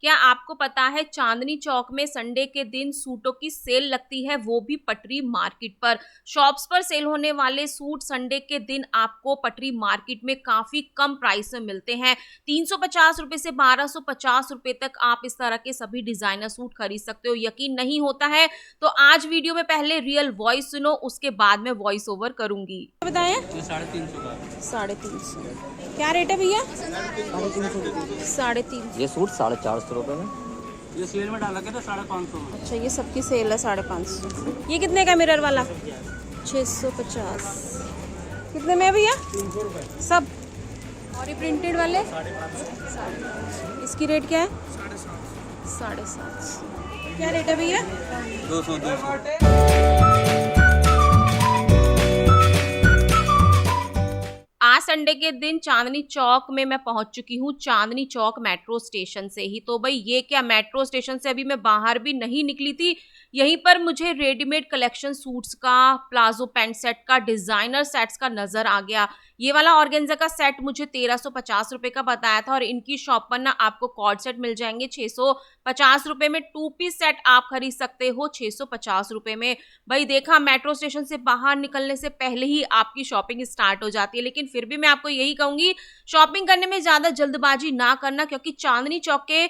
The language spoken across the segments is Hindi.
क्या आपको पता है चांदनी चौक में संडे के दिन सूटों की सेल लगती है, वो भी पटरी मार्केट पर। शॉप्स पर सेल होने वाले सूट संडे के दिन आपको पटरी मार्केट में काफी कम प्राइस में मिलते हैं। 350 रुपए से 1250 रुपए तक आप इस तरह के सभी डिजाइनर सूट खरीद सकते हो। यकीन नहीं होता है तो आज वीडियो में पहले रियल वॉइस सुनो, उसके बाद में वॉइस ओवर करूंगी। बताएं 350 का। 350 क्या रेट है भैया? 350। ये सूट 450 रुपये में। ये सेल में डाला के तो 550 में। अच्छा, ये सबकी सेल है 550। ये कितने का मिरर वाला? 650। कितने में है भैया? 300 रुपये। सब। और ये प्रिंटेड वाले? 550। इसकी रेट क्या है? 750। क्या रेट है भैया? 200। आज संडे के दिन चांदनी चौक में मैं पहुंच चुकी हूँ, चांदनी चौक मेट्रो स्टेशन से ही। तो भाई ये क्या, मेट्रो स्टेशन से अभी मैं बाहर भी नहीं निकली थी, यहीं पर मुझे रेडीमेड कलेक्शन सूट्स का, प्लाजो पैंट सेट का, डिजाइनर सेट्स का नजर आ गया। ये वाला ऑर्गेन्जा का सेट मुझे 1350 रुपए का बताया था और इनकी शॉप पर ना आपको कॉर्ड सेट मिल जाएंगे 650 रुपए में। 2 पीस सेट आप खरीद सकते हो 650 रुपए में। भाई देखा, मेट्रो स्टेशन से बाहर निकलने से पहले ही आपकी शॉपिंग स्टार्ट हो जाती है। लेकिन फिर भी मैं आपको यही कहूंगी, शॉपिंग करने में ज्यादा जल्दबाजी ना करना, क्योंकि चांदनी चौक के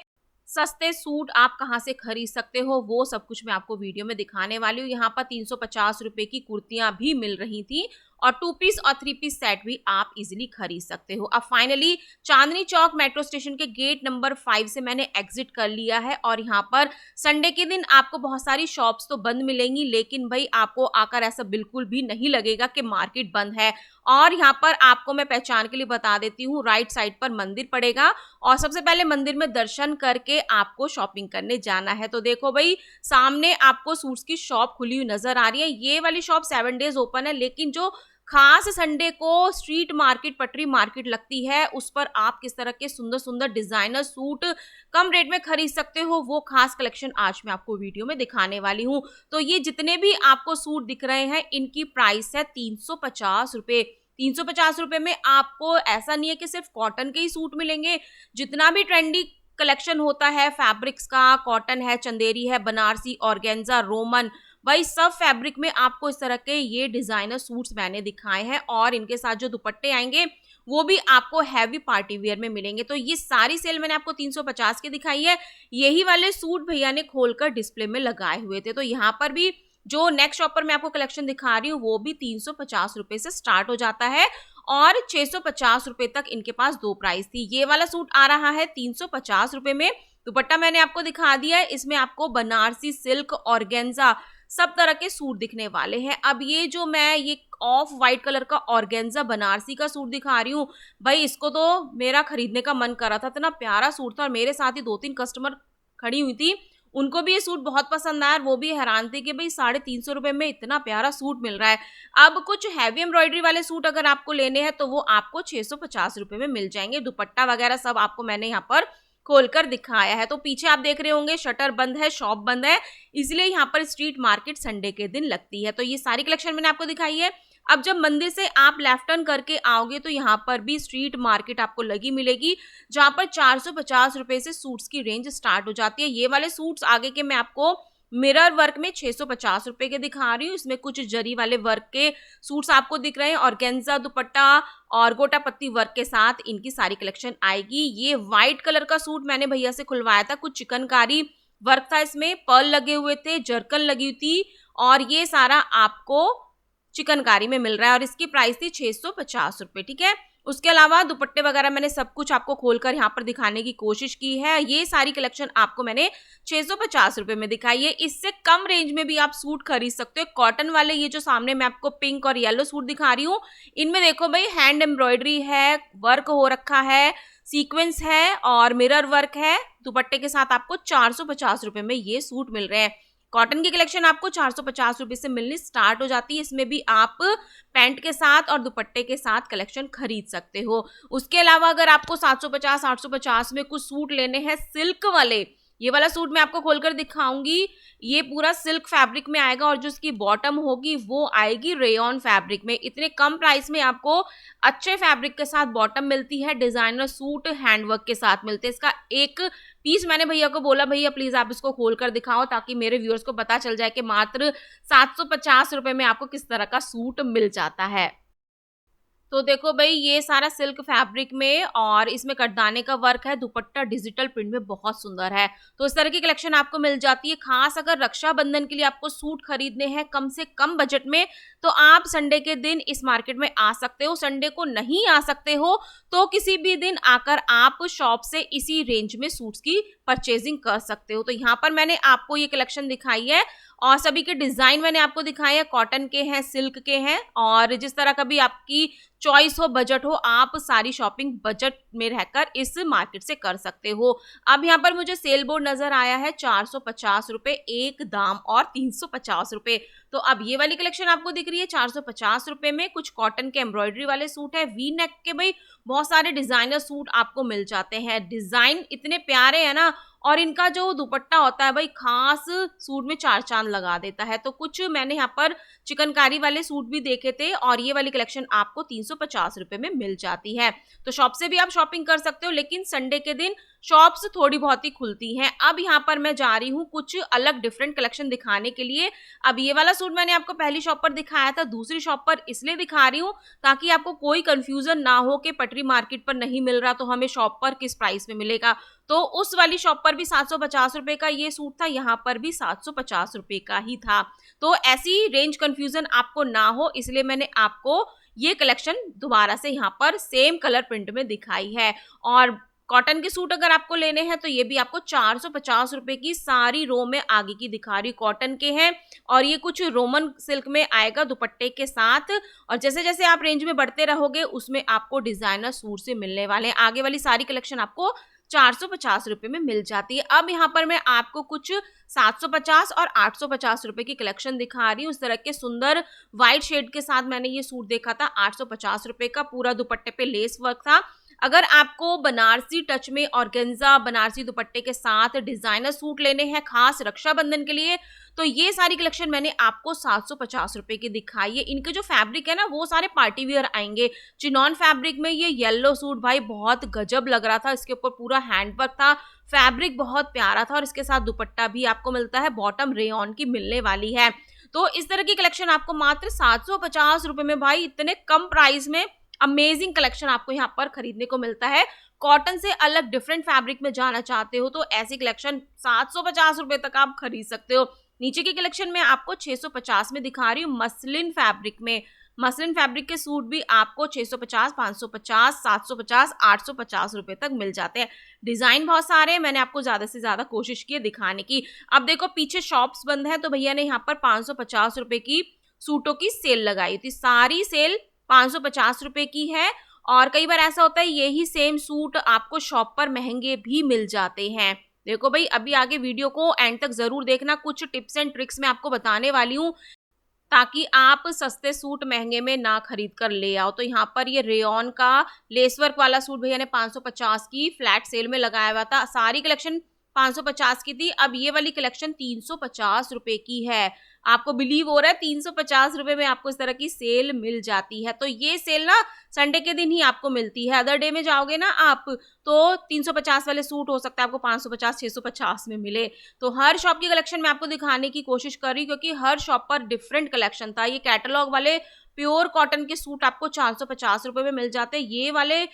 सस्ते सूट आप कहां से खरीद सकते हो वो सब कुछ मैं आपको वीडियो में दिखाने वाली हूँ। यहाँ पर 350 रुपए की कुर्तियां भी मिल रही थी और 2 पीस और 3 पीस सेट भी आप इजीली खरीद सकते हो। अब finally Chandni Chowk metro station के गेट नंबर 5 से मैंने एग्जिट कर लिया है और यहाँ पर संडे के दिन आपको बहुत सारी शॉप्स तो बंद मिलेंगी, लेकिन भाई आपको आकर ऐसा बिल्कुल भी नहीं लगेगा कि मार्केट बंद है। और यहाँ पर आपको मैं पहचान के लिए बता देती हूँ, राइट साइड पर मंदिर पड़ेगा और सबसे पहले मंदिर में दर्शन करके आपको शॉपिंग करने जाना है। तो देखो भाई, सामने आपको सूट्स की शॉप खुली हुई नजर आ रही है। ये वाली शॉप 7 डेज ओपन है, लेकिन जो खास संडे को स्ट्रीट मार्केट, पटरी मार्केट लगती है, उस पर आप किस तरह के सुंदर सुंदर डिजाइनर सूट कम रेट में खरीद सकते हो, वो खास कलेक्शन आज मैं आपको वीडियो में दिखाने वाली हूँ। तो ये जितने भी आपको सूट दिख रहे हैं, इनकी प्राइस है 350 रुपए। 350 रुपए में आपको ऐसा नहीं है कि सिर्फ कॉटन के ही सूट मिलेंगे, जितना भी ट्रेंडी कलेक्शन होता है फैब्रिक्स का, कॉटन है, चंदेरी है, बनारसी, ऑर्गेन्जा, रोमन, भाई सब फैब्रिक में आपको इस तरह के ये डिजाइनर सूट्स मैंने दिखाए हैं। और इनके साथ जो दुपट्टे आएंगे वो भी आपको हैवी पार्टी वेयर में मिलेंगे। तो ये सारी सेल मैंने आपको 350 की दिखाई है। यही वाले सूट भैया ने खोलकर डिस्प्ले में लगाए हुए थे। तो यहाँ पर भी जो नेक्स्ट शॉप पर मैं आपको कलेक्शन दिखा रही हूँ वो भी 350 रुपए से स्टार्ट हो जाता है और 650 रुपए तक इनके पास 2 प्राइस थी। ये वाला सूट आ रहा है 350 रुपए में। दुपट्टा मैंने आपको दिखा दिया है, इसमें आपको बनारसी, सिल्क, ऑर्गेन्जा सब तरह के सूट दिखने वाले हैं। अब ये जो मैं ये ऑफ वाइट कलर का ऑर्गेन्जा बनारसी का सूट दिखा रही हूँ, भाई इसको तो मेरा खरीदने का मन कर रहा था, इतना प्यारा सूट था। और मेरे साथ ही 2-3 कस्टमर खड़ी हुई थी, उनको भी ये सूट बहुत पसंद आया और वो भी हैरान थे कि भाई 350 रुपए में इतना प्यारा सूट मिल रहा है। अब कुछ हैवी एम्ब्रॉयडरी वाले सूट अगर आपको लेने हैं तो वो आपको 650 रुपए में मिल जाएंगे। दुपट्टा वगैरह सब आपको मैंने यहाँ पर खोलकर दिखाया है। तो पीछे आप देख रहे होंगे शटर बंद है, शॉप बंद है, इसलिए यहाँ पर स्ट्रीट मार्केट संडे के दिन लगती है। तो ये सारी कलेक्शन मैंने आपको दिखाई है। अब जब मंदिर से आप लेफ्ट टर्न करके आओगे तो यहाँ पर भी स्ट्रीट मार्केट आपको लगी मिलेगी, जहाँ पर 450 रुपए से सूट्स की रेंज स्टार्ट हो जाती है। ये वाले सूट्स आगे के मैं आपको मिरर वर्क में 650 रुपए के दिखा रही हूँ। इसमें कुछ जरी वाले वर्क के सूट्स आपको दिख रहे हैं, ऑर्गेन्जा दुपट्टा और गोटा पत्ती वर्क के साथ इनकी सारी कलेक्शन आएगी। ये व्हाइट कलर का सूट मैंने भैया से खुलवाया था, कुछ चिकनकारी वर्क था, इसमें पर्ल लगे हुए थे, जरकन लगी हुई थी और ये सारा आपको चिकनकारी में मिल रहा है और इसकी प्राइस थी 650 रुपए। ठीक है, उसके अलावा दुपट्टे वगैरह मैंने सब कुछ आपको खोलकर यहाँ पर दिखाने की कोशिश की है। ये सारी कलेक्शन आपको मैंने 650 रुपए में दिखाई है। इससे कम रेंज में भी आप सूट खरीद सकते हो। कॉटन वाले ये जो सामने मैं आपको पिंक और येलो सूट दिखा रही हूँ, इनमें देखो भाई हैंड एम्ब्रॉयडरी है, वर्क हो रखा है, सीक्वेंस है और मिरर वर्क है। दुपट्टे के साथ आपको 450 रुपए में ये सूट मिल रहे हैं। कॉटन की कलेक्शन आपको 450 रुपए से मिलनी स्टार्ट हो जाती है। इसमें भी आप पैंट के साथ और दुपट्टे के साथ कलेक्शन खरीद सकते हो। उसके अलावा अगर आपको 750 850 में कुछ सूट लेने हैं सिल्क वाले, ये वाला सूट मैं आपको खोलकर दिखाऊंगी। ये पूरा सिल्क फैब्रिक में आएगा और जो इसकी बॉटम होगी वो आएगी रेयॉन फैब्रिक में। इतने कम प्राइस में आपको अच्छे फैब्रिक के साथ बॉटम मिलती है। डिजाइनर सूट हैंडवर्क के साथ मिलते हैं। इसका एक पीस मैंने भैया को बोला भैया प्लीज आप इसको खोल कर दिखाओ ताकि मेरे व्यूअर्स को पता चल जाए कि मात्र 750 रुपए में आपको किस तरह का सूट मिल जाता है। तो देखो भाई ये सारा सिल्क फैब्रिक में और इसमें कटदाने का वर्क है, दुपट्टा डिजिटल प्रिंट में बहुत सुंदर है। तो इस तरह की कलेक्शन आपको मिल जाती है। खास अगर रक्षाबंधन के लिए आपको सूट खरीदने हैं कम से कम बजट में, तो आप संडे के दिन इस मार्केट में आ सकते हो। संडे को नहीं आ सकते हो तो किसी भी दिन आकर आप शॉप से इसी रेंज में सूट्स की परचेजिंग कर सकते हो। तो यहाँ पर मैंने आपको ये कलेक्शन दिखाई है और सभी के डिजाइन मैंने आपको दिखाए हैं, कॉटन के हैं, सिल्क के हैं, और जिस तरह का भी आपकी चॉइस हो, बजट हो, आप सारी शॉपिंग बजट में रहकर इस मार्केट से कर सकते हो। अब यहाँ पर मुझे सेल बोर्ड नजर आया है 450 रुपए एक दाम और 350 रुपए। तो अब ये वाली कलेक्शन आपको दिख रही है 450 रुपए में। कुछ कॉटन के एम्ब्रॉयडरी वाले सूट है, वी नेक के भाई बहुत सारे डिजाइनर सूट आपको मिल जाते हैं। डिजाइन इतने प्यारे हैं ना, और इनका जो दुपट्टा होता है भाई खास सूट में चार चांद लगा देता है। तो कुछ मैंने यहाँ पर चिकनकारी वाले सूट भी देखे थे और ये वाली कलेक्शन आपको 350 रुपए में मिल जाती है। तो शॉप से भी आप शॉपिंग कर सकते हो, लेकिन संडे के दिन शॉप्स थोड़ी बहुत ही खुलती हैं। अब यहाँ पर मैं जा रही हूँ कुछ अलग डिफरेंट कलेक्शन दिखाने के लिए। अब ये वाला सूट मैंने आपको पहली शॉप पर दिखाया था, दूसरी शॉप पर इसलिए दिखा रही हूँ ताकि आपको कोई कंफ्यूजन ना हो कि पटरी मार्केट पर नहीं मिल रहा तो हमें शॉप पर किस प्राइस में मिलेगा। तो उस वाली शॉप पर भी 750 रुपए का ये सूट था, यहाँ पर भी 750 रुपए का ही था। तो ऐसी रेंज कंफ्यूजन आपको ना हो इसलिए मैंने आपको ये कलेक्शन दोबारा से यहाँ पर सेम कलर प्रिंट में दिखाई है। और कॉटन के सूट अगर आपको लेने हैं तो ये भी आपको 450 रुपए की सारी रो में आगे की दिखा रही कॉटन के हैं, और ये कुछ रोमन सिल्क में आएगा दुपट्टे के साथ। और जैसे जैसे आप रेंज में बढ़ते रहोगे उसमें आपको डिजाइनर सूट से मिलने वाले हैं। आगे वाली सारी कलेक्शन आपको 450 रुपए में मिल जाती है। अब यहाँ पर मैं आपको कुछ 750 और 850 रुपए की कलेक्शन दिखा रही हूँ। उस तरह के सुंदर व्हाइट शेड के साथ मैंने ये सूट देखा था 850 रुपए का, पूरा दुपट्टे पे लेस वर्क था। अगर आपको बनारसी टच में ऑर्गेन्जा बनारसी दुपट्टे के साथ डिजाइनर सूट लेने हैं खास रक्षाबंधन के लिए, तो ये सारी कलेक्शन मैंने आपको 750 रुपए की दिखाई है। इनके जो फैब्रिक है ना वो सारे पार्टी वियर आएंगे। चिनॉन फैब्रिक में ये येलो सूट भाई बहुत गजब लग रहा था, इसके ऊपर पूरा हैंडवर्क था, फैब्रिक बहुत प्यारा था और इसके साथ दुपट्टा भी आपको मिलता है, बॉटम रेयॉन की मिलने वाली है। तो इस तरह की कलेक्शन आपको मात्र 750 रुपए में भाई इतने कम प्राइस में अमेजिंग कलेक्शन आपको यहाँ पर खरीदने को मिलता है। कॉटन से अलग डिफरेंट फैब्रिक में जाना चाहते हो तो ऐसी कलेक्शन 750 रुपए तक आप खरीद सकते हो। नीचे की कलेक्शन में आपको 650 में दिखा रही हूँ मसलिन फैब्रिक में। मसलिन फैब्रिक के सूट भी आपको 650, 550, 750, 850 रुपए तक मिल जाते हैं। डिजाइन बहुत सारे हैं, मैंने आपको ज्यादा से ज्यादा कोशिश की है दिखाने की। अब देखो पीछे शॉप्स बंद है तो भैया ने यहाँ पर 550 रुपए की सूटों की सेल लगाई थी। सारी सेल 550 रुपए की है, और कई बार ऐसा होता है यही सेम सूट आपको शॉप पर महंगे भी मिल जाते हैं। देखो भाई अभी आगे वीडियो को एंड तक जरूर देखना, कुछ टिप्स एंड ट्रिक्स मैं आपको बताने वाली हूँ ताकि आप सस्ते सूट महंगे में ना खरीद कर ले आओ। तो यहाँ पर ये रेयॉन का लेसवर्क वाला सूट भैया ने 550 की फ्लैट सेल में लगाया हुआ था। सारी कलेक्शन 550 की थी। अब ये वाली कलेक्शन 350 रुपए की है। आपको बिलीव हो रहा है 350 रुपए में आपको इस तरह की सेल मिल जाती है। तो ये सेल ना संडे के दिन ही आपको मिलती है, अदर डे में जाओगे ना आप तो 350 वाले सूट हो सकता है आपको 550 650 में मिले। तो हर शॉप की कलेक्शन मैं आपको दिखाने की कोशिश कर रही क्योंकि हर शॉप पर डिफरेंट कलेक्शन था। ये कैटलॉग वाले प्योर कॉटन के सूट आपको 450 रुपए में मिल जाते हैं। ये वाले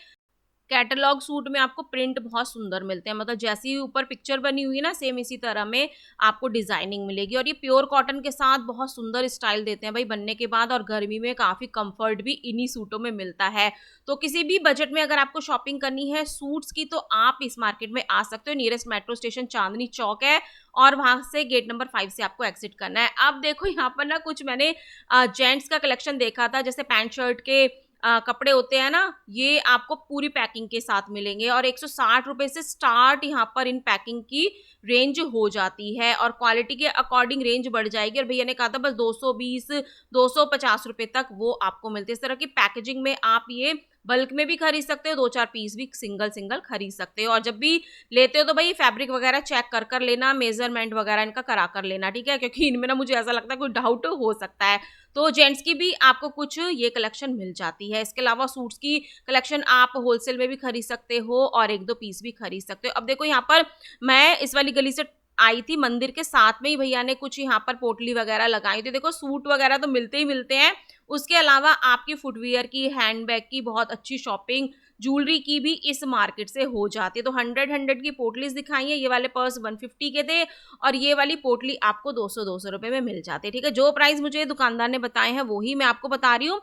कैटलॉग सूट में आपको प्रिंट बहुत सुंदर मिलते हैं, मतलब जैसी ऊपर पिक्चर बनी हुई है ना सेम इसी तरह में आपको डिजाइनिंग मिलेगी। और ये प्योर कॉटन के साथ बहुत सुंदर स्टाइल देते हैं भाई बनने के बाद, और गर्मी में काफी कंफर्ट भी इन्हीं सूटों में मिलता है। तो किसी भी बजट में अगर आपको शॉपिंग करनी है सूट्स की तो आप इस मार्केट में आ सकते हो। Nearest metro station Chandni Chowk है और वहां से गेट नंबर 5 से आपको एग्जिट करना है। अब देखो यहाँ पर ना कुछ मैंने जेंट्स का कलेक्शन देखा था, जैसे पैंट शर्ट के कपड़े होते हैं ना, ये आपको पूरी पैकिंग के साथ मिलेंगे और 160 रुपए से स्टार्ट यहाँ पर इन पैकिंग की रेंज हो जाती है और क्वालिटी के अकॉर्डिंग रेंज बढ़ जाएगी। और भैया ने कहा था बस 220 250 रुपए तक वो आपको मिलते हैं। इस तरह की पैकेजिंग में आप ये बल्क में भी खरीद सकते हो, 2-4 पीस भी सिंगल सिंगल खरीद सकते हो। और जब भी लेते हो तो भाई फैब्रिक वगैरह चेक कर लेना, मेजरमेंट वगैरह इनका करा कर लेना, ठीक है, क्योंकि इनमें ना मुझे ऐसा लगता है कोई डाउट हो सकता है। तो जेंट्स की भी आपको कुछ ये कलेक्शन मिल जाती है। इसके अलावा सूट्स की कलेक्शन आप होलसेल में भी खरीद सकते हो और 1-2 पीस भी खरीद सकते हो। अब देखो यहाँ पर मैं इस वाली गली से आई थी, मंदिर के साथ में ही भैया ने कुछ यहाँ पर पोटली वगैरह लगाई थी। देखो सूट वगैरह तो मिलते ही मिलते हैं, उसके अलावा आपकी फुटवियर की, हैंडबैग की बहुत अच्छी शॉपिंग, ज्वेलरी की भी इस मार्केट से हो जाती है। तो 100 की पोटलीज दिखाई है, ये वाले पर्स 150 के थे और ये वाली पोटली आपको 200 रुपए में मिल जाती है, ठीक है। जो प्राइस मुझे दुकानदार ने बताए हैं वही मैं आपको बता रही हूँ।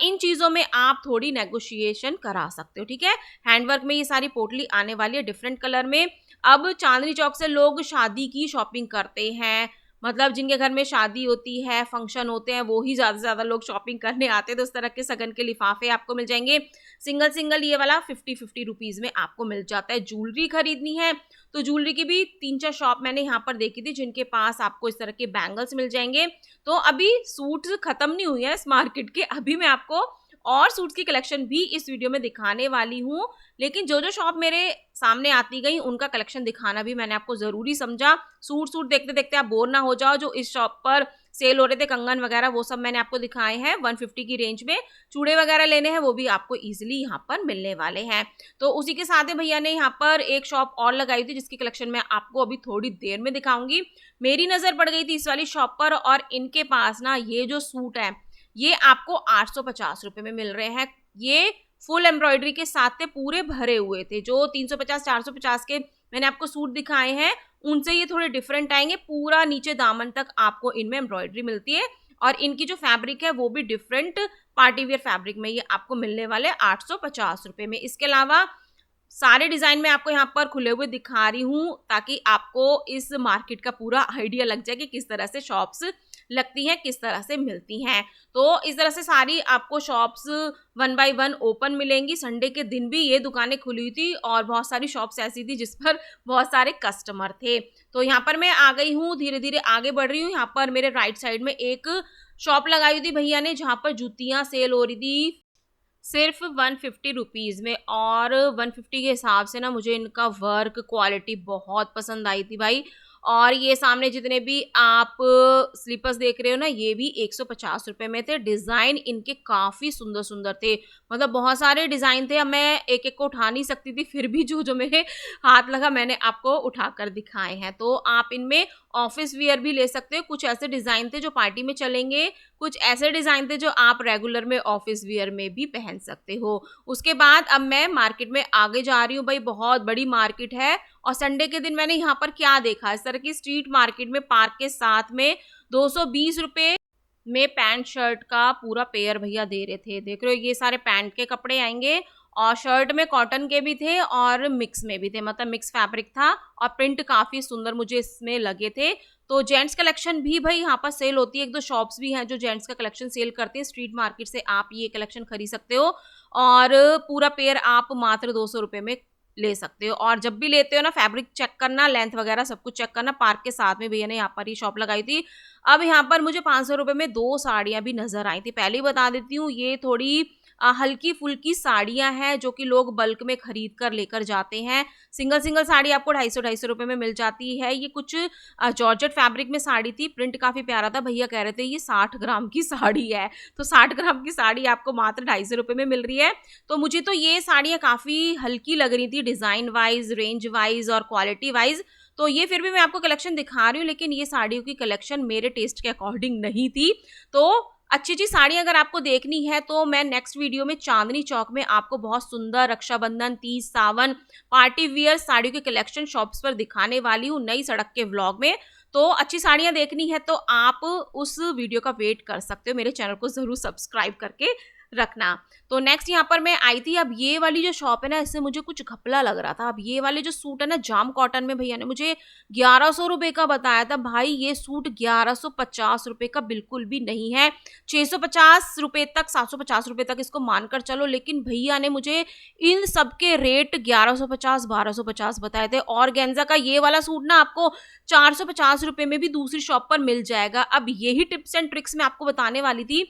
इन चीज़ों में आप थोड़ी नेगोशिएशन करा सकते हो, ठीक है। हैंडवर्क में ये सारी पोटली आने वाली है डिफरेंट कलर में। अब चांदनी चौक से लोग शादी की शॉपिंग करते हैं, मतलब जिनके घर में शादी होती है, फंक्शन होते हैं, वो ही ज़्यादा से ज़्यादा लोग शॉपिंग करने आते हैं। तो इस तरह के सगन के लिफाफे आपको मिल जाएंगे सिंगल सिंगल, ये वाला 50 रुपीज़ में आपको मिल जाता है। ज्वेलरी खरीदनी है तो ज्वेलरी की भी 3-4 शॉप मैंने यहाँ पर देखी थी जिनके पास आपको इस तरह के बैंगल्स मिल जाएंगे। तो अभी सूट्स खत्म नहीं हुई है इस मार्केट के, अभी मैं आपको और सूट्स की कलेक्शन भी इस वीडियो में दिखाने वाली हूँ। लेकिन जो शॉप मेरे सामने आती गई उनका कलेक्शन दिखाना भी मैंने आपको ज़रूरी समझा। सूट देखते देखते आप बोर ना हो जाओ। जो इस शॉप पर सेल हो रहे थे कंगन वगैरह वो सब मैंने आपको दिखाए हैं 150 की रेंज में। चूड़े वगैरह लेने हैं वो भी आपको ईजिली यहाँ पर मिलने वाले हैं। तो उसी के साथ ही भैया ने यहाँ पर एक शॉप और लगाई थी जिसकी कलेक्शन मैं आपको अभी थोड़ी देर में दिखाऊंगी। मेरी नज़र पड़ गई थी इस वाली शॉप पर और इनके पास ना ये जो सूट है ये आपको 850 रुपए में मिल रहे हैं। ये फुल एम्ब्रॉयडरी के साथ थे, पूरे भरे हुए थे। जो 350-450 के मैंने आपको सूट दिखाए हैं उनसे ये थोड़े डिफरेंट आएंगे। पूरा नीचे दामन तक आपको इनमें एम्ब्रॉयडरी मिलती है और इनकी जो फैब्रिक है वो भी डिफरेंट पार्टीवेयर फैब्रिक में ये आपको मिलने वाले 850 रुपए में। इसके अलावा सारे डिजाइन में आपको यहाँ पर खुले हुए दिखा रही हूँ ताकि आपको इस मार्केट का पूरा आइडिया लग जाए कि किस तरह से शॉप्स लगती हैं, किस तरह से मिलती हैं। तो इस तरह से सारी आपको शॉप्स 1 बाय 1 ओपन मिलेंगी। संडे के दिन भी ये दुकानें खुली थी और बहुत सारी शॉप्स ऐसी थी जिस पर बहुत सारे कस्टमर थे। तो यहाँ पर मैं आ गई हूँ, धीरे धीरे आगे बढ़ रही हूँ। यहाँ पर मेरे राइट साइड में एक शॉप लगाई हुई थी भैया ने जहाँ पर जूतियाँ सेल हो रही थी सिर्फ 150 रुपीज़ में। और 150 के हिसाब से ना मुझे इनका वर्क क्वालिटी बहुत पसंद आई थी भाई। और ये सामने जितने भी आप स्लीपर्स देख रहे हो ना ये भी 150 रुपये में थे। डिज़ाइन इनके काफ़ी सुंदर सुंदर थे, मतलब बहुत सारे डिज़ाइन थे। अब मैं एक एक को उठा नहीं सकती थी, फिर भी जो जो मेरे हाथ लगा मैंने आपको उठाकर दिखाए हैं। तो आप इनमें ऑफिस वियर भी ले सकते हो। कुछ ऐसे डिज़ाइन थे जो पार्टी में चलेंगे, कुछ ऐसे डिज़ाइन थे जो आप रेगुलर में ऑफिस वियर में भी पहन सकते हो। उसके बाद अब मैं मार्केट में आगे जा रही हूँ भाई, बहुत बड़ी मार्केट है। और संडे के दिन मैंने यहाँ पर क्या देखा, इस तरह की स्ट्रीट मार्केट में पार्क के साथ में 220 रुपये में पैंट शर्ट का पूरा पेयर भैया दे रहे थे। देख रहे हो ये सारे पैंट के कपड़े आएंगे और शर्ट में कॉटन के भी थे और मिक्स में भी थे, मतलब मिक्स फैब्रिक था और प्रिंट काफ़ी सुंदर मुझे इसमें लगे थे। तो जेंट्स कलेक्शन भी भाई यहाँ पर सेल होती है। 1-2 शॉप्स भी हैं जो जेंट्स का कलेक्शन सेल करते हैं। स्ट्रीट मार्केट से आप ये कलेक्शन खरीद सकते हो और पूरा पेयर आप मात्र 200 रुपये में ले सकते हो। और जब भी लेते हो ना फैब्रिक चेक करना, लेंथ वगैरह सब कुछ चेक करना। पार्क के साथ में भैया ने यहाँ पर ही शॉप लगाई थी। अब यहाँ पर मुझे 500 रुपये में 2 साड़ियाँ भी नजर आई थी। पहले ही बता देती हूँ ये थोड़ी हल्की फुल्की साड़ियाँ हैं जो कि लोग बल्क में खरीद कर लेकर जाते हैं। सिंगल सिंगल साड़ी आपको 250 रुपये में मिल जाती है। ये कुछ जॉर्जेट फैब्रिक में साड़ी थी, प्रिंट काफ़ी प्यारा था। भैया कह रहे थे ये 60 ग्राम की साड़ी है, तो 60 ग्राम की साड़ी आपको मात्र 250 रुपये में मिल रही है। तो मुझे तो ये साड़ियाँ काफ़ी हल्की लग रही थी डिज़ाइन वाइज, रेंज वाइज और क्वालिटी वाइज। तो ये फिर भी मैं आपको कलेक्शन दिखा रही हूँ, लेकिन ये साड़ियों की कलेक्शन मेरे टेस्ट के अकॉर्डिंग नहीं थी। तो अच्छी अच्छी साड़ी अगर आपको देखनी है तो मैं नेक्स्ट वीडियो में चांदनी चौक में आपको बहुत सुंदर रक्षाबंधन, तीज, सावन, पार्टी वियर साड़ियों के कलेक्शन शॉप्स पर दिखाने वाली हूँ नई सड़क के व्लॉग में। तो अच्छी साड़ियाँ देखनी है तो आप उस वीडियो का वेट कर सकते हो। मेरे चैनल को ज़रूर सब्सक्राइब करके रखना। तो नेक्स्ट यहाँ पर मैं आई थी। अब ये वाली जो शॉप है ना इससे मुझे कुछ घपला लग रहा था। अब ये वाले जो सूट है ना जाम कॉटन में भैया ने मुझे 1100 रुपये का बताया था। भाई ये सूट 1150 रुपये का बिल्कुल भी नहीं है। 650 रुपये तक, 750 रुपये तक इसको मानकर चलो, लेकिन भैया ने मुझे इन सब के रेट 1150, 1250 बताए थे। और गेंजा का ये वाला सूट ना आपको 450 रुपये में भी दूसरी शॉप पर मिल जाएगा। अब यही टिप्स एंड ट्रिक्स मैं आपको बताने वाली थी।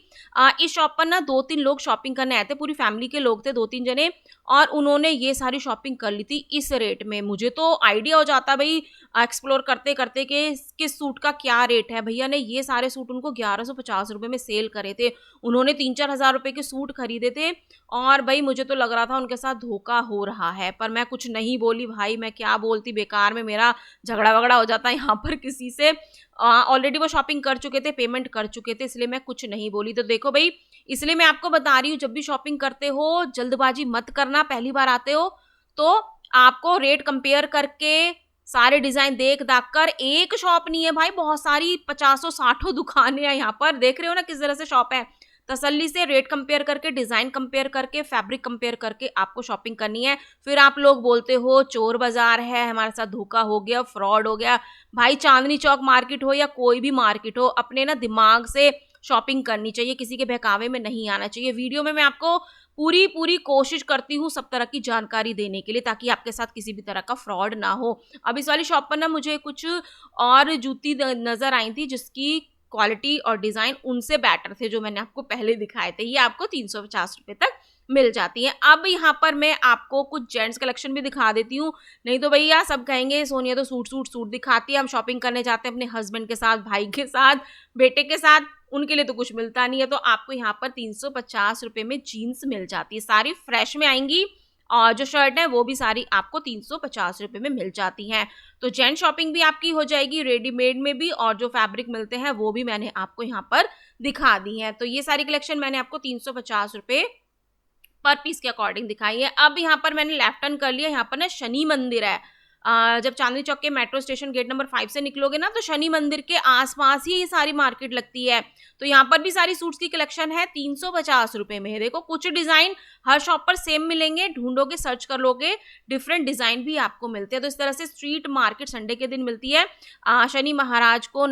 इस शॉप पर ना 2-3 लोग लोग शॉपिंग करने आए थे, पूरी फैमिली के लोग थे, 2-3 जने, और उन्होंने ये सारी शॉपिंग कर ली थी इस रेट में। मुझे तो आइडिया हो जाता भाई एक्सप्लोर करते करते कि किस सूट का क्या रेट है। भैया ने ये सारे सूट उनको 1150 रुपये में सेल करे थे। उन्होंने 3-4 हज़ार रुपये के सूट खरीदे थे, और भाई मुझे तो लग रहा था उनके साथ धोखा हो रहा है, पर मैं कुछ नहीं बोली भाई, मैं क्या बोलती, बेकार में मेरा झगड़ा वगड़ा हो जाता है यहाँ पर किसी से। ऑलरेडी वो शॉपिंग कर चुके थे, पेमेंट कर चुके थे, इसलिए मैं कुछ नहीं बोली। तो देखो भाई, इसलिए मैं आपको बता रही हूँ, जब भी शॉपिंग करते हो जल्दबाजी मत करना। पहली बार आते हो तो आपको रेट कंपेयर करके, सारे डिजाइन देख दाख कर, एक शॉप नहीं है भाई, बहुत सारी 50-60 दुकानें हैं यहाँ पर। देख रहे हो ना किस तरह से शॉप है। तसल्ली से रेट कंपेयर करके, डिजाइन कंपेयर करके, फैब्रिक कंपेयर करके आपको शॉपिंग करनी है। फिर आप लोग बोलते हो चोर बाजार है, हमारे साथ धोखा हो गया, फ्रॉड हो गया। भाई चांदनी चौक मार्केट हो या कोई भी मार्केट हो, अपने ना दिमाग से शॉपिंग करनी चाहिए, किसी के बहकावे में नहीं आना चाहिए। वीडियो में मैं आपको पूरी कोशिश करती हूँ सब तरह की जानकारी देने के लिए, ताकि आपके साथ किसी भी तरह का फ्रॉड ना हो। अब इस वाली शॉप पर ना मुझे कुछ और जूती नजर आई थी जिसकी क्वालिटी और डिजाइन उनसे बेटर थे जो मैंने आपको पहले दिखाए थे। ये आपको 350 रुपये तक मिल जाती है। अब यहाँ पर मैं आपको कुछ जेंट्स कलेक्शन भी दिखा देती हूँ, नहीं तो भैया सब कहेंगे सोनिया तो सूट दिखाती है। हम शॉपिंग करने जाते हैं अपने हस्बैंड के साथ, भाई के साथ, बेटे के साथ, उनके लिए तो कुछ मिलता नहीं है। तो आपको यहाँ पर 350 रुपये में जीन्स मिल जाती है, सारी फ्रेश में आएंगी, और जो शर्ट है वो भी सारी आपको 350 रुपये में मिल जाती हैं। तो जेंट शॉपिंग भी आपकी हो जाएगी रेडीमेड में भी, और जो फैब्रिक मिलते हैं वो भी मैंने आपको यहाँ पर दिखा दी है। तो ये सारी कलेक्शन मैंने आपको 350 रुपये पर पीस के अकॉर्डिंग दिखाई है। अब यहाँ पर मैंने लेफ्ट टर्न कर लिया, यहाँ पर ना शनि मंदिर है। जब चांदनी चौक के मेट्रो स्टेशन गेट नंबर 5 से निकलोगे ना, तो शनि मंदिर के आसपास ही ये सारी मार्केट लगती है। तो यहाँ पर भी सारी सूट्स की कलेक्शन है 350 रुपये में। देखो कुछ डिजाइन हर शॉप पर सेम मिलेंगे, ढूंढोगे सर्च कर लोगे, डिफरेंट डिजाइन भी आपको मिलते हैं। तो इस तरह से स्ट्रीट मार्केट संडे के दिन मिलती है। शनि महाराज को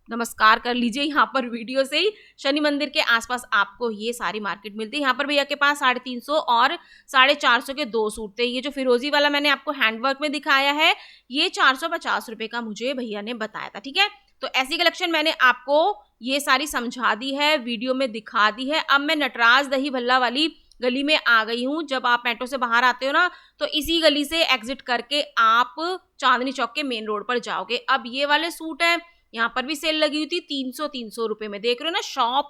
नमस्कार कर लीजिए यहाँ पर वीडियो से ही। शनि मंदिर के आसपास आपको ये सारी मार्केट मिलती है। यहाँ पर भैया के पास 350 और 450 के 2 सूट थे। ये जो फिरोजी वाला मैंने आपको हैंडवर्क में दिखाया है, ये 450 रुपये का मुझे भैया ने बताया था, ठीक है। तो ऐसी कलेक्शन मैंने आपको ये सारी समझा दी है, वीडियो में दिखा दी है। अब मैं नटराज दही भल्ला वाली गली में आ गई हूँ। जब आप मेट्रो से बाहर आते हो ना, तो इसी गली से एग्जिट करके आप चांदनी चौक के मेन रोड पर जाओगे। अब ये वाले सूट है, यहाँ पर भी सेल लगी हुई थी 300 रुपये में। देख रहे हो ना, शॉप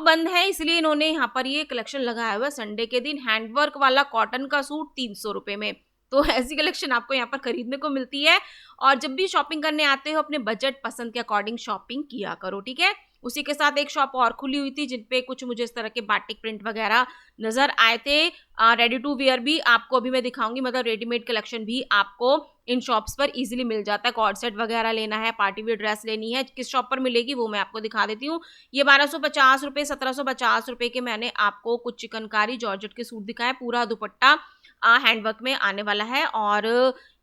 बंद है, इसलिए इन्होंने यहाँ पर ये कलेक्शन लगाया हुआ है संडे के दिन। हैंडवर्क वाला कॉटन का सूट 300 रुपये में। तो ऐसी कलेक्शन आपको यहाँ पर खरीदने को मिलती है। और जब भी शॉपिंग करने आते हो, अपने बजट पसंद के अकॉर्डिंग शॉपिंग किया करो, ठीक है। उसी के साथ एक शॉप और खुली हुई थी जिनपे कुछ मुझे इस तरह के बाटिक प्रिंट वगैरह नजर आए थे। रेडी टू वेयर भी आपको अभी मैं दिखाऊंगी, मतलब रेडीमेड कलेक्शन भी आपको इन शॉप्स पर इजीली मिल जाता है। कॉर्ड सेट वगैरह लेना है, पार्टी वेयर ड्रेस लेनी है, किस शॉप पर मिलेगी वो मैं आपको दिखा देती हूँ। ये 1250 रुपये, 1750 रुपये के मैंने आपको कुछ चिकनकारी जॉर्जेट के सूट दिखाए। पूरा दुपट्टा हैंडवर्क में आने वाला है। और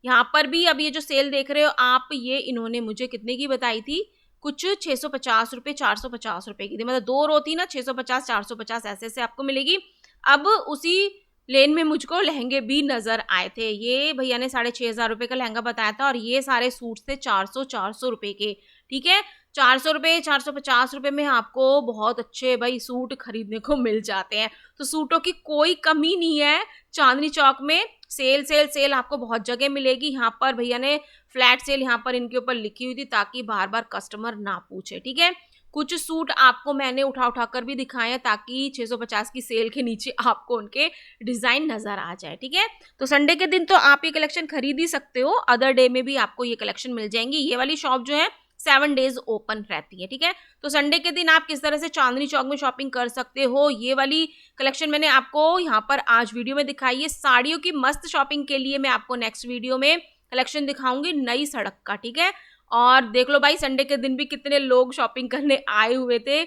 यहाँ पर भी अब ये जो सेल देख रहे हो आप, ये इन्होंने मुझे कितने की बताई थी, कुछ 650 रुपये, 450 रुपये की थी। मतलब 2 रो थी ना, 650 450 ऐसे ऐसे आपको मिलेगी। अब उसी लेन में मुझको लहंगे भी नजर आए थे। ये भैया ने 6500 रुपये का लहंगा बताया था, और ये सारे सूट थे 400 रुपये के, ठीक है। 400 रुपये, 450 रुपये में आपको बहुत अच्छे भाई सूट खरीदने को मिल जाते हैं। तो सूटों की कोई कमी नहीं है चांदनी चौक में। सेल आपको बहुत जगह मिलेगी। यहाँ पर भैया ने फ्लैट सेल यहाँ पर इनके ऊपर लिखी हुई थी, ताकि बार बार कस्टमर ना पूछे, ठीक है। कुछ सूट आपको मैंने उठा कर भी दिखाए हैं, ताकि 650 की सेल के नीचे आपको उनके डिजाइन नजर आ जाए, ठीक है। तो संडे के दिन तो आप ये कलेक्शन खरीद ही सकते हो, अदर डे में भी आपको ये कलेक्शन मिल जाएंगी। ये वाली शॉप जो है 7 डेज ओपन रहती है, ठीक है। तो संडे के दिन आप किस तरह से चांदनी चौक में शॉपिंग कर सकते हो, ये वाली कलेक्शन मैंने आपको यहाँ पर आज वीडियो में दिखाई है। साड़ियों की मस्त शॉपिंग के लिए मैं आपको नेक्स्ट वीडियो में कलेक्शन दिखाऊंगी नई सड़क का, ठीक है। और देख लो भाई, संडे के दिन भी कितने लोग शॉपिंग करने आए हुए थे।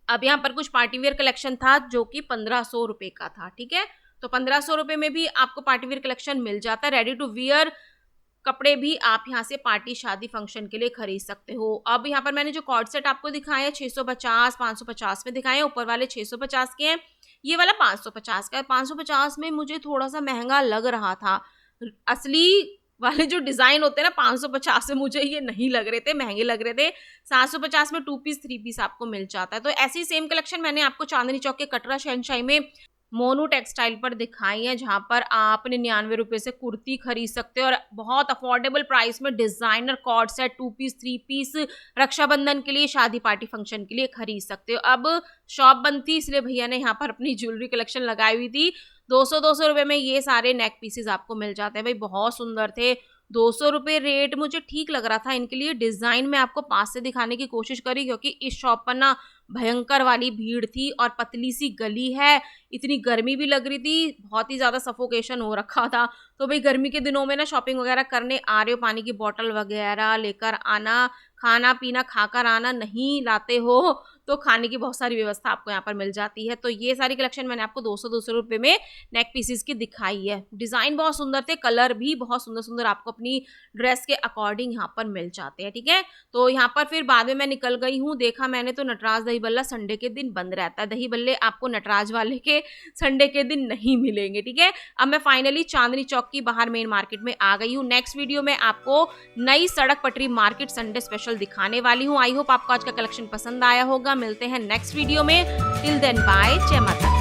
अब यहाँ पर कुछ पार्टीवेयर कलेक्शन था जो कि 1500 रुपये का था, ठीक है। तो 1500 रुपये में भी आपको पार्टीवेयर कलेक्शन मिल जाता है। रेडी टू वियर कपड़े भी आप यहाँ से पार्टी शादी फंक्शन के लिए खरीद सकते हो। अब यहाँ पर मैंने जो कॉर्ड सेट आपको दिखाए हैं 650 550 में दिखाए हैं, ऊपर वाले 650 के हैं, ये वाला 550 का है। 550 में मुझे थोड़ा सा महंगा लग रहा था। असली वाले जो डिजाइन होते हैं ना 550 में मुझे ये नहीं लग रहे थे, महंगे लग रहे थे। 750 में 2 पीस 3 पीस आपको मिल जाता है। तो ऐसी सेम कलेक्शन मैंने आपको चांदनी चौक के कटरा शहनशाही में मोनू टेक्सटाइल पर दिखाई है, जहां पर आप 99 रुपए से कुर्ती खरीद सकते हो और बहुत अफोर्डेबल प्राइस में designer cord set 2 piece 3 piece Raksha Bandhan के लिए, शादी पार्टी फंक्शन के लिए खरीद सकते हो। अब शॉप बंद थी इसलिए भैया ने यहाँ पर अपनी ज्वेलरी कलेक्शन लगाई हुई थी। 200 रुपए में ये सारे नेक पीसेस आपको मिल जाते हैं भाई, बहुत सुंदर थे। 200 रुपये रेट मुझे ठीक लग रहा था इनके लिए। डिजाइन में आपको पास से दिखाने की कोशिश करी क्योंकि इस शॉप पर ना भयंकर वाली भीड़ थी और पतली सी गली है, इतनी गर्मी भी लग रही थी, बहुत ही ज्यादा सफोकेशन हो रखा था। तो भाई गर्मी के दिनों में ना शॉपिंग वगैरह करने आ रहे हो, पानी की बोतल वगैरह लेकर आना, खाना पीना खाकर आना, नहीं लाते हो तो खाने की बहुत सारी व्यवस्था आपको यहाँ पर मिल जाती है। तो ये सारी कलेक्शन मैंने आपको 200 रुपये में नेक पीसेस की दिखाई है। डिजाइन बहुत सुंदर थे, कलर भी बहुत सुंदर सुंदर आपको अपनी ड्रेस के अकॉर्डिंग यहाँ पर मिल जाते हैं। ठीक है, तो यहाँ पर फिर बाद में मैं निकल गई हूँ, देखा मैंने तो नटराज दही बल्ला संडे के दिन बंद रहता है। दही बल्ले आपको नटराज वाले के संडे के दिन नहीं मिलेंगे। ठीक है, अब मैं फाइनली चांदनी चौक की बाहर मेन मार्केट में आ गई हूँ। नेक्स्ट वीडियो में आपको नई सड़क पटरी मार्केट संडे स्पेशल दिखाने वाली हूँ। आई होप आपको आज का कलेक्शन पसंद आया होगा। मिलते हैं नेक्स्ट वीडियो में। टिल देन बाय, जय माता।